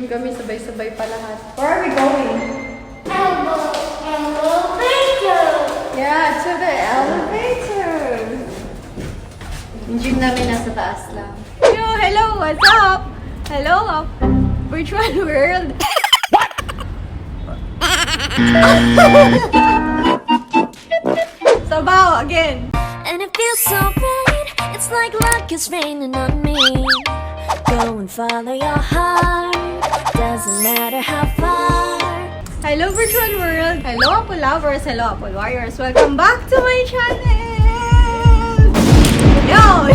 Nag-gym kami, sabay-sabay pa lahat. Where are we going? Elevator! Yeah, to the elevator! Yung gym namin nasa taas lang. Yo, hello! What's up? Hello, virtual world! What? Sabaw, again! And it feels so right, it's like luck is raining on me. Go and follow your heart, doesn't matter how far. Hello, virtual world! Hello, Apple lovers! Hello, Apple warriors! Welcome back to my channel! Yo!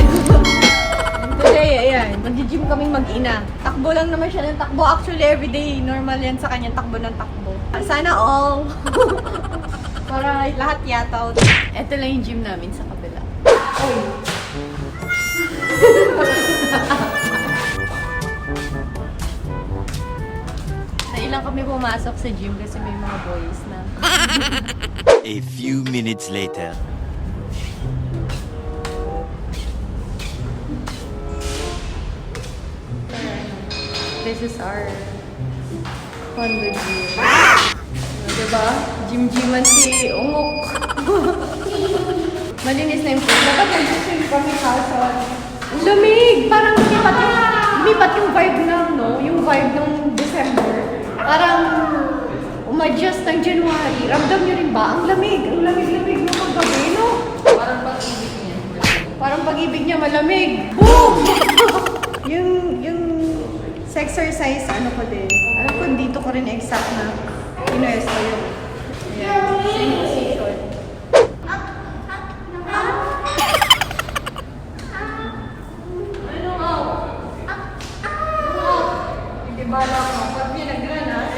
Today, ayan, mag-gym kaming mag-ina. Takbo lang naman siya ng takbo. Actually, everyday, normal yan sa kanya, takbo ng takbo. Sana all! Para lahat yata. Ito lang yung gym namin sa kabila. Oy! Nailang kami pumasok sa gym kasi may mga boys na. A few minutes later. This is our condo gym. Diba? Gym-gyman si Ungok. Malinis na yung pool. Dapat nag-gym kami kaso. Ang lamig! Parang lumipat yung vibe ng, no? Yung vibe ng December. Parang umadjust ng January. Ramdam nyo rin ba? Ang lamig! Ang lamig-lamig ng paggabi, no? Parang pag-ibig niya. Parang pag-ibig niya malamig. Boom! yung sa exercise, ano ko din. Alam ko, dito ko rin exact na inuesto yun. Ayan. Same position. Ano nga? Hindi ba lang ako? Pag pinagrana,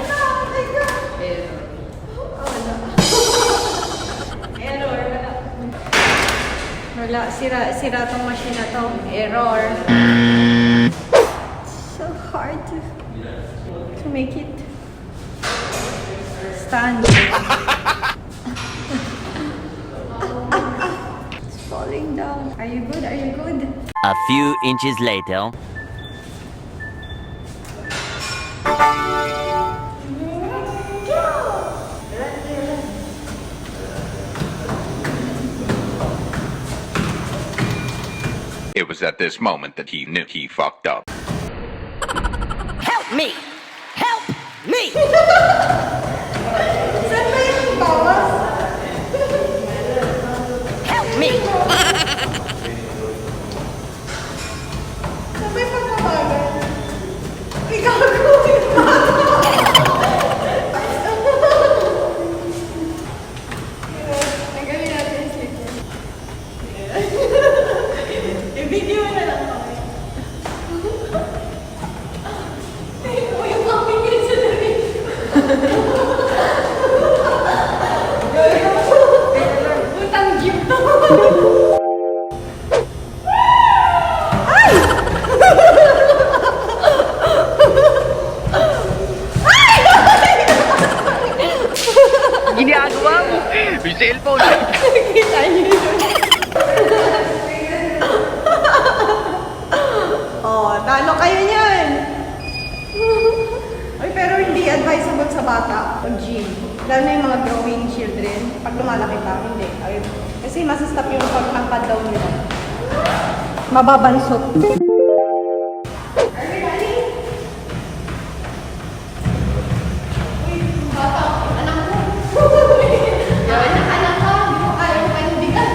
Error. Wala. Sira tong machine na to. Error. So hard to make it stand. It's falling down. Are you good? Are you good? A few inches later. It was at this moment that he knew he fucked up. Help me! Help me! Saan ba yung bawas? Help me! Saan ba yung pagkabagal? Ikaw gawin pa! Nagawin natin yung slipper. I-video na lang kami. Yung mami niya sa lamig. Putang jeep to. Ay! Ginagawa mo! May cellphone! Kita niyo yun. Oh, talo kayo niyan. Ay, pero hindi advisable sa bata pag-gym. Lalo na yung mga growing children. Pag lumalaki pa, hindi. Ay, kasi masastop yung pagtangkad daw nila. Mababansot. Are we ready? Uy, bata, anak mo. Anak ka, hindi mo kaya mo panindigan.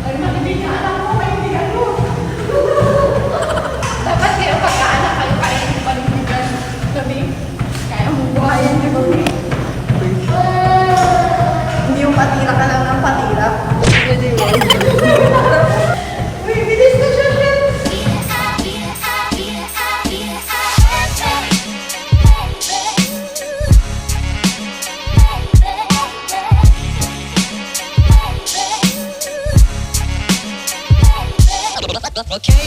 Ay, manindigan anak mo, panindigan mo. Dapat kayo pagkaanak kayo kaya yung panindigan. Sabi, kaya mo buhayan niyo ba? Hindi yung patira ka lang ng patira. Hindi mo. Uy, bilis na siya, Shen. Okay.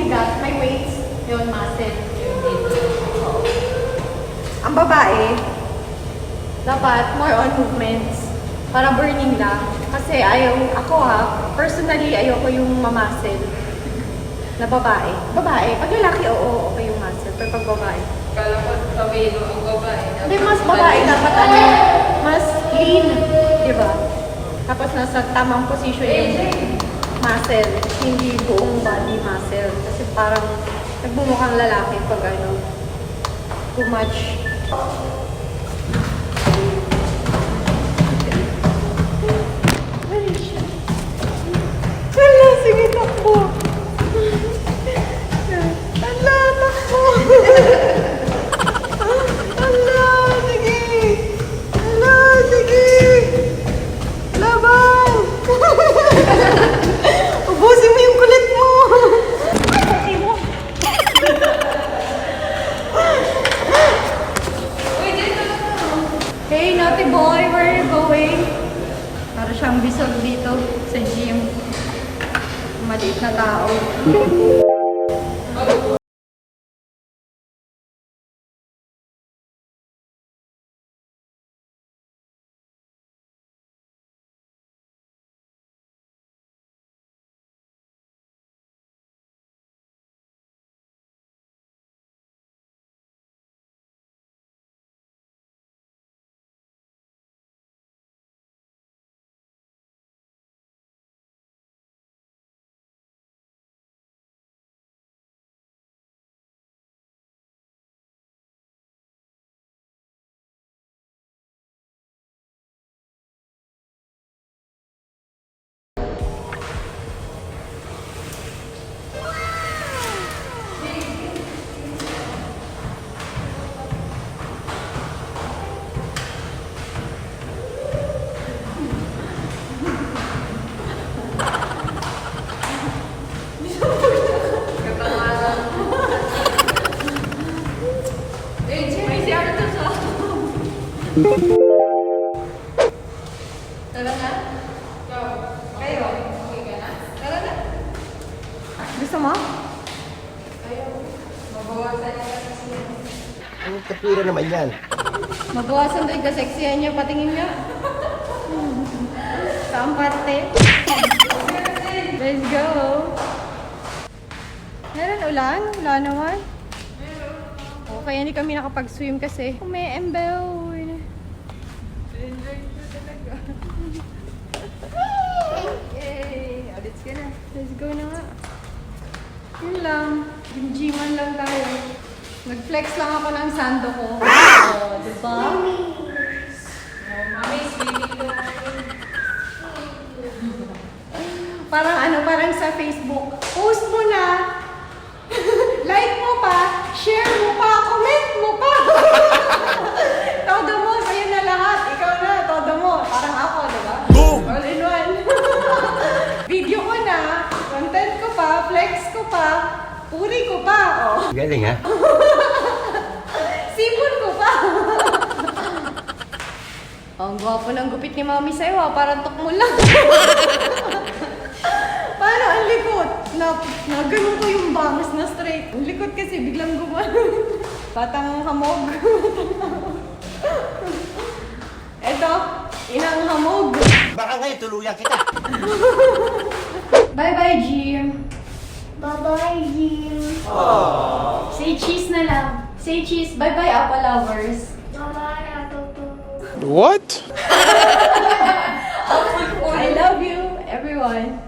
bigat, may weights, yun, muscle. Ang babae, dapat more on movements. Para burning lang. Kasi personally, ayoko yung mamuscle na babae. Babae, pag lalaki, oo, okay yung muscle. Pero pag babae, Kala ko sabihin mo ang babae. hindi, mas babae dapat mas lean, di ba? Tapos nasa tamang position yung muscle, hindi buong body muscle. Kasi parang nagmumukhang lalaki pag too much. Wala siya. Wala, sige, takbo. Wala, takbo. Ala, sige! Ala, sige! Laban! Ubusin mo yung kulit mo! Ay, mo! Hey, naughty boy, where are you going? Para siyang bisog dito sa gym. Maliit na tao. Tara na? Go. Kayo, okay ka na? Tara na. Gusto mo? Ayaw. Mabawasan niya kasi. Ang katwira naman yan. Mabawasan doon kaseksihan niya, patingin nga. Saan parte? Let's go! Meron ulan? Wala naman. O, kaya hindi kami nakapag-swim kasi eme-embel. Enjoy ko talaga. Yay! Audits ka na. Let's go na nga. Yun lang. Gym-gyman lang tayo. Nag-flex lang ako ng sando ko. Oh, diba? Mami, swimming ko namin. Parang sa Facebook. Post mo na. Like mo pa. Share mo pa. Comment mo pa. Todo mo. Sa'yo na lahat. Ikaw na. Todo mo. Parang ako, diba? Boom! All in one. Video ko na. Content ko pa. Flex ko pa. Puri ko pa. Oh. Galing ha? Sipon ko pa. Ang gwapo ng gupit ni Mami sa'yo ha. Parang tukmo lang. Paano ang likod? Ganun ko yung bangs na straight. Ang likod kasi biglang gumano. Batang hamog. Eto, inang hamog. Baka ngayon tuluyan kita. Bye-bye, Jim. Bye-bye, Jim. Say cheese na lang. Say cheese. Bye-bye, Apple lovers. Bye-bye, Atoto. What? I love you, everyone.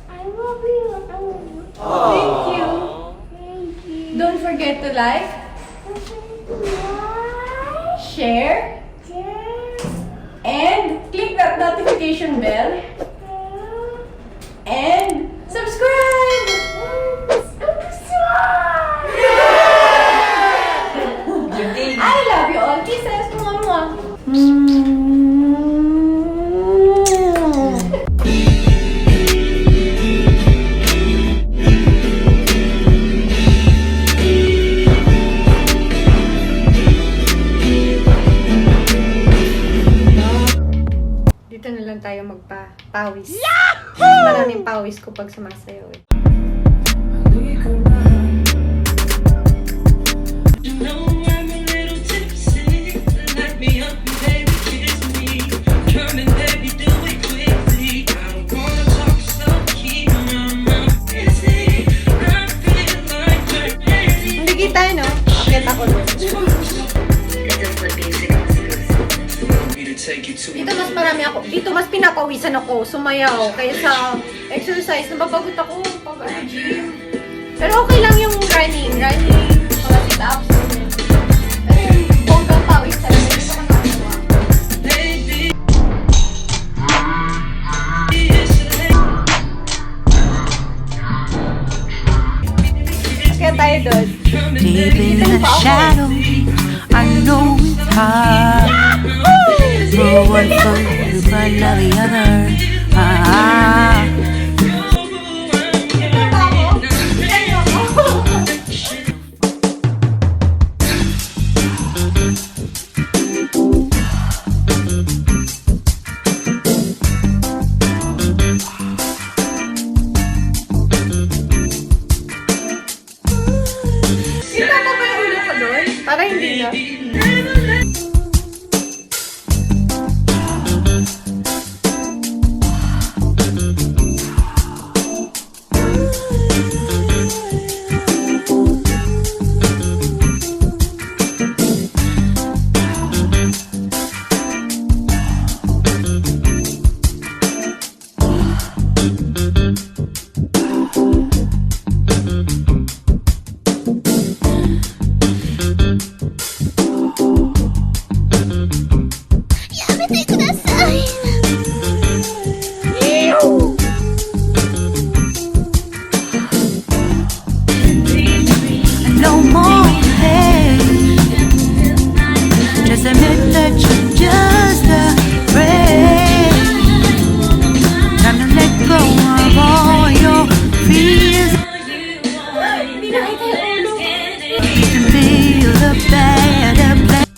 I love you. I love you. Thank you. Thank you. Don't forget to like, Bye. share, Share. and click that notification bell, and subscribe! I love you all. Kisses! Mwah, mwah. Dito na lang tayo magpa-pawis. Maraming pawis ko pag sumasayaw. Eh. pinapawisan ako, sumayaw. Kaya sa exercise, nababagot ako pag gym. Pero okay lang yung running, mga sit-ups. Pero yung bonggang pawis talaga, hindi ko nakagawa. Kaya tayo doon. Deep in the shadow, I know it's hard. For one foot, but not the other. Ah. Sinama ba yung ulo ko doon? Para hindi na. No more pain. Just admit that you're just afraid. Time to let go of all your fears. Hindi nakita yung ulo. You can feel the better place.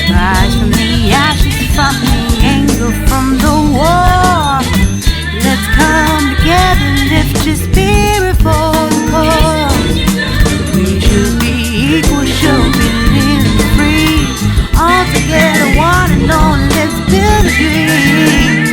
Rise from the ashes, from the anger, from the war. Let's come together, lift your spirit for the cause. We should be equal, should be living free. All together, one and all, let's build a dream.